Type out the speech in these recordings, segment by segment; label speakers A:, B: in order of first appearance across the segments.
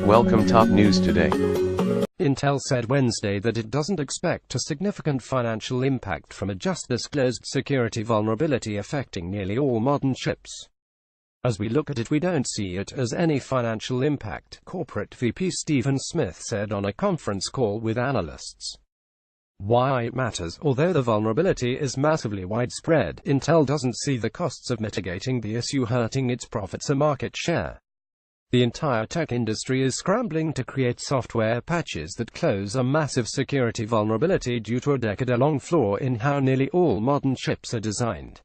A: Welcome top news today.
B: Intel said Wednesday that it doesn't expect a significant financial impact from a just-disclosed security vulnerability affecting nearly all modern chips. As we look at it, we don't see it as any financial impact, Corporate VP Stephen Smith said on a conference call with analysts. Why it matters: although the vulnerability is massively widespread, Intel doesn't see the costs of mitigating the issue hurting its profits or market share. The entire tech industry is scrambling to create software patches that close a massive security vulnerability due to a decade-long flaw in how nearly all modern chips are designed.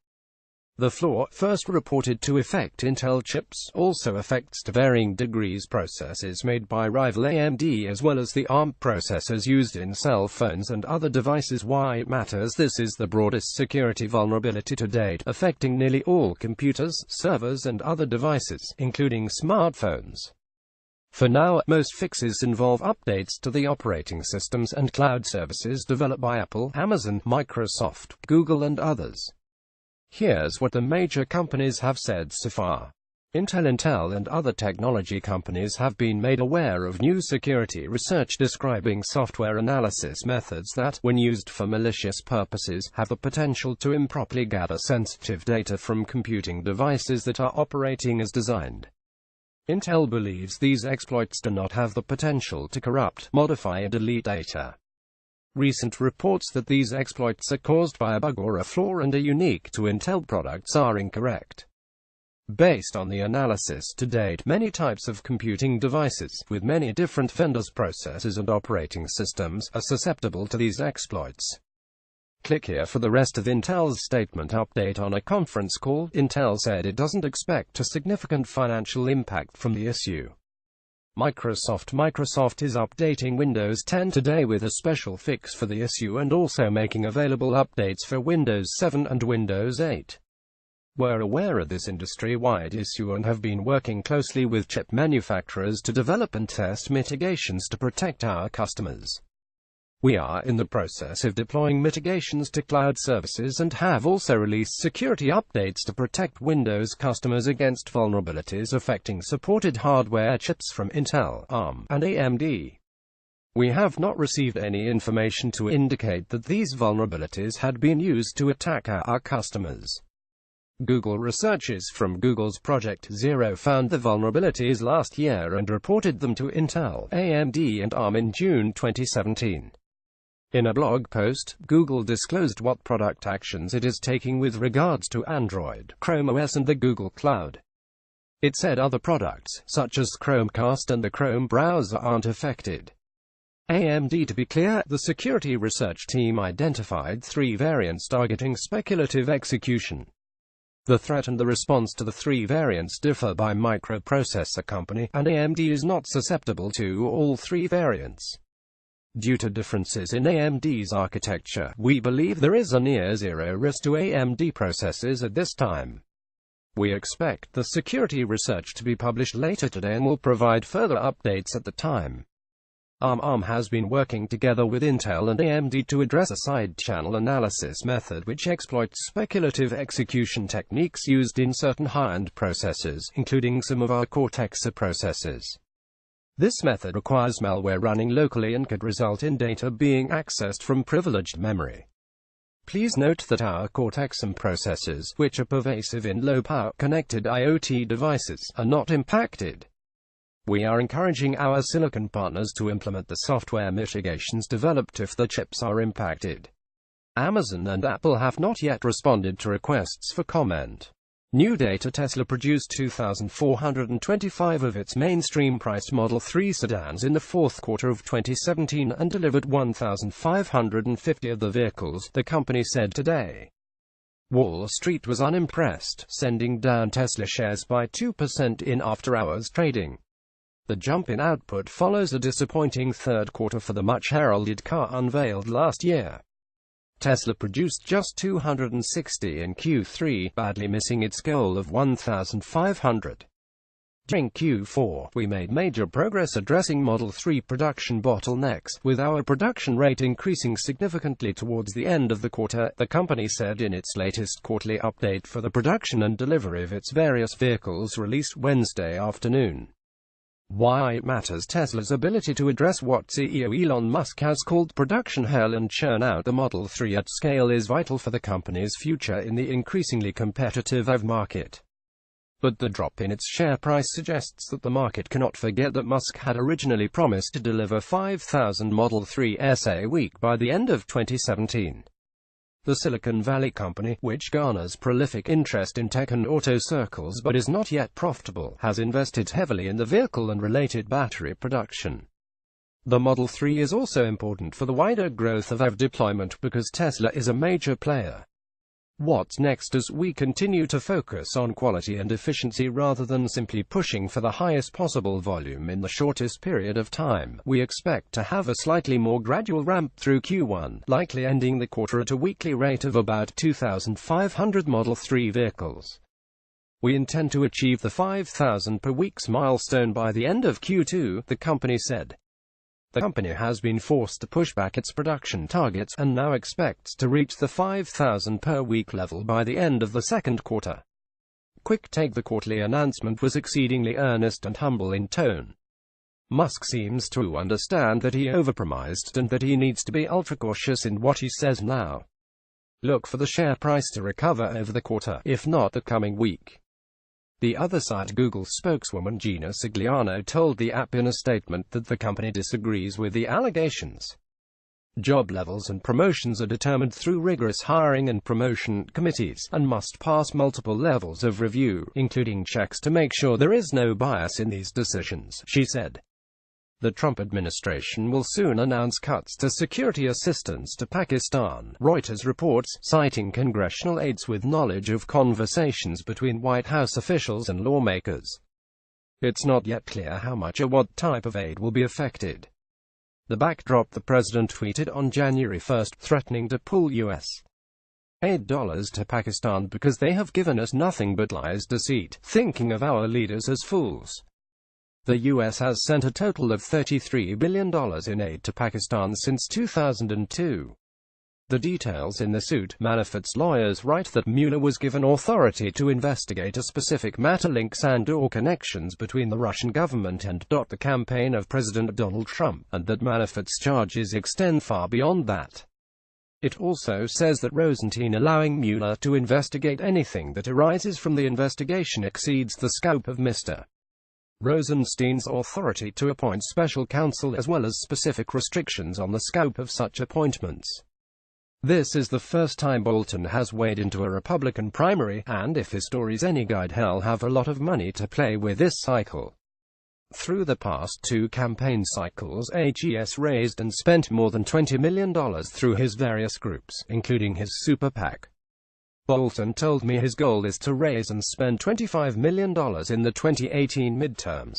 B: The flaw, first reported to affect Intel chips, also affects to varying degrees processors made by rival AMD as well as the ARM processors used in cell phones and other devices. Why it matters: this is the broadest security vulnerability to date, affecting nearly all computers, servers and other devices, including smartphones. For now, most fixes involve updates to the operating systems and cloud services developed by Apple, Amazon, Microsoft, Google and others. Here's what the major companies have said so far. Intel and other technology companies have been made aware of new security research describing software analysis methods that, when used for malicious purposes, have the potential to improperly gather sensitive data from computing devices that are operating as designed. Intel believes these exploits do not have the potential to corrupt, modify or delete data. Recent reports that these exploits are caused by a bug or a flaw and are unique to Intel products are incorrect. Based on the analysis to date, many types of computing devices, with many different vendors' processors and operating systems, are susceptible to these exploits. Click here for the rest of Intel's statement update. On a conference call, Intel said it doesn't expect a significant financial impact from the issue. Microsoft is updating Windows 10 today with a special fix for the issue and also making available updates for Windows 7 and Windows 8. We're aware of this industry-wide issue and have been working closely with chip manufacturers to develop and test mitigations to protect our customers. We are in the process of deploying mitigations to cloud services and have also released security updates to protect Windows customers against vulnerabilities affecting supported hardware chips from Intel, ARM, and AMD. We have not received any information to indicate that these vulnerabilities had been used to attack our customers. Google researchers from Google's Project Zero found the vulnerabilities last year and reported them to Intel, AMD, and ARM in June 2017. In a blog post, Google disclosed what product actions it is taking with regards to Android, Chrome OS and the Google Cloud. It said other products, such as Chromecast and the Chrome browser, aren't affected. AMD: to be clear, the security research team identified 3 variants targeting speculative execution. The threat and the response to the 3 variants differ by microprocessor company, and AMD is not susceptible to all 3 variants. Due to differences in AMD's architecture, we believe there is a near-zero risk to AMD processors at this time. We expect the security research to be published later today and will provide further updates at the time. ARM has been working together with Intel and AMD to address a side-channel analysis method which exploits speculative execution techniques used in certain high-end processors, including some of our Cortex processors. This method requires malware running locally and could result in data being accessed from privileged memory. Please note that our Cortex processors, which are pervasive in low-power, connected IoT devices, are not impacted. We are encouraging our silicon partners to implement the software mitigations developed if the chips are impacted. Amazon and Apple have not yet responded to requests for comment. New data: Tesla produced 2,425 of its mainstream-priced Model 3 sedans in the fourth quarter of 2017 and delivered 1,550 of the vehicles, the company said today. Wall Street was unimpressed, sending down Tesla shares by 2% in after-hours trading. The jump in output follows a disappointing third quarter for the much-heralded car unveiled last year. Tesla produced just 260 in Q3, badly missing its goal of 1,500. During Q4, we made major progress addressing Model 3 production bottlenecks, with our production rate increasing significantly towards the end of the quarter, the company said in its latest quarterly update for the production and delivery of its various vehicles released Wednesday afternoon. Why it matters. Tesla's ability to address what CEO Elon Musk has called production hell and churn out the Model 3 at scale is vital for the company's future in the increasingly competitive EV market. But the drop in its share price suggests that the market cannot forget that Musk had originally promised to deliver 5,000 Model 3s a week by the end of 2017. The Silicon Valley company, which garners prolific interest in tech and auto circles but is not yet profitable, has invested heavily in the vehicle and related battery production. The Model 3 is also important for the wider growth of EV deployment because Tesla is a major player. What's next as we continue to focus on quality and efficiency rather than simply pushing for the highest possible volume in the shortest period of time? We expect to have a slightly more gradual ramp through Q1, likely ending the quarter at a weekly rate of about 2,500 Model 3 vehicles. We intend to achieve the 5,000 per week's milestone by the end of Q2, the company said. The company has been forced to push back its production targets, and now expects to reach the 5,000 per week level by the end of the second quarter. Quick take. The quarterly announcement was exceedingly earnest and humble in tone. Musk seems to understand that he overpromised and that he needs to be ultra-cautious in what he says now. Look for the share price to recover over the quarter, if not the coming week. The other side. Google spokeswoman Gina Cigliano told the app in a statement that the company disagrees with the allegations. Job levels and promotions are determined through rigorous hiring and promotion committees, and must pass multiple levels of review, including checks to make sure there is no bias in these decisions, she said. The Trump administration will soon announce cuts to security assistance to Pakistan, Reuters reports, citing congressional aides with knowledge of conversations between White House officials and lawmakers. It's not yet clear how much or what type of aid will be affected. The backdrop. The president tweeted on January 1, threatening to pull U.S. aid dollars to Pakistan because they have given us nothing but lies, deceit, thinking of our leaders as fools. The U.S. has sent a total of $33 billion in aid to Pakistan since 2002. The details in the suit. Manafort's lawyers write that Mueller was given authority to investigate a specific matter, links and/or connections between the Russian government and the campaign of President Donald Trump, and that Manafort's charges extend far beyond that. It also says that Rosenstein allowing Mueller to investigate anything that arises from the investigation exceeds the scope of Mr. Rosenstein's authority to appoint special counsel, as well as specific restrictions on the scope of such appointments. This is the first time Bolton has weighed into a Republican primary, and if his story's any guide, he'll have a lot of money to play with this cycle. Through the past two campaign cycles, HES raised and spent more than $20 million through his various groups, including his super PAC. Bolton told me his goal is to raise and spend $25 million in the 2018 midterms.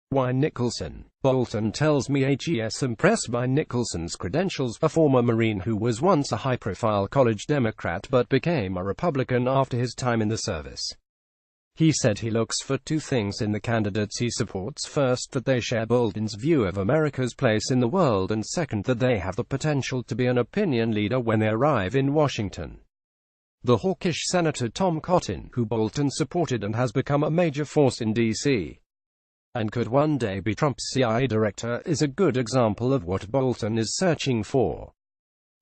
B: Why Nicholson? Bolton tells me HES impressed by Nicholson's credentials, a former Marine who was once a high-profile college Democrat but became a Republican after his time in the service. He said he looks for two things in the candidates he supports: first, that they share Bolton's view of America's place in the world, and second, that they have the potential to be an opinion leader when they arrive in Washington. The hawkish Senator Tom Cotton, who Bolton supported and has become a major force in D.C. and could one day be Trump's CIA director, is a good example of what Bolton is searching for.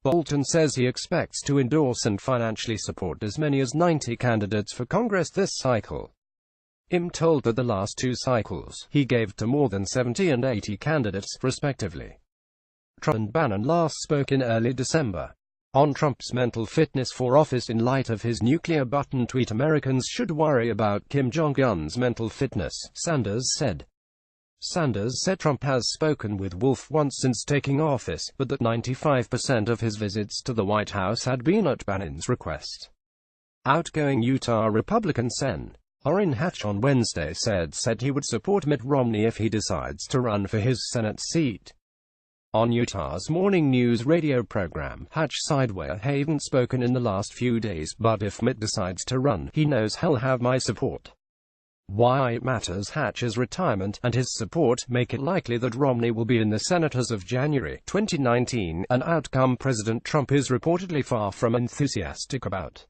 B: Bolton says he expects to endorse and financially support as many as 90 candidates for Congress this cycle. I'm told that the last two cycles, he gave to more than 70 and 80 candidates, respectively. Trump and Bannon last spoke in early December. On Trump's mental fitness for office in light of his nuclear button tweet, Americans should worry about Kim Jong-un's mental fitness, Sanders said. Sanders said Trump has spoken with Wolf once since taking office, but that 95% of his visits to the White House had been at Bannon's request. Outgoing Utah Republican Sen. Orrin Hatch on Wednesday said he would support Mitt Romney if he decides to run for his Senate seat. On Utah's morning news radio program, Hatch said, "I haven't spoken in the last few days, but if Mitt decides to run, he knows he'll have my support." Why it matters. Hatch's retirement and his support make it likely that Romney will be in the Senate as of January 2019, an outcome President Trump is reportedly far from enthusiastic about.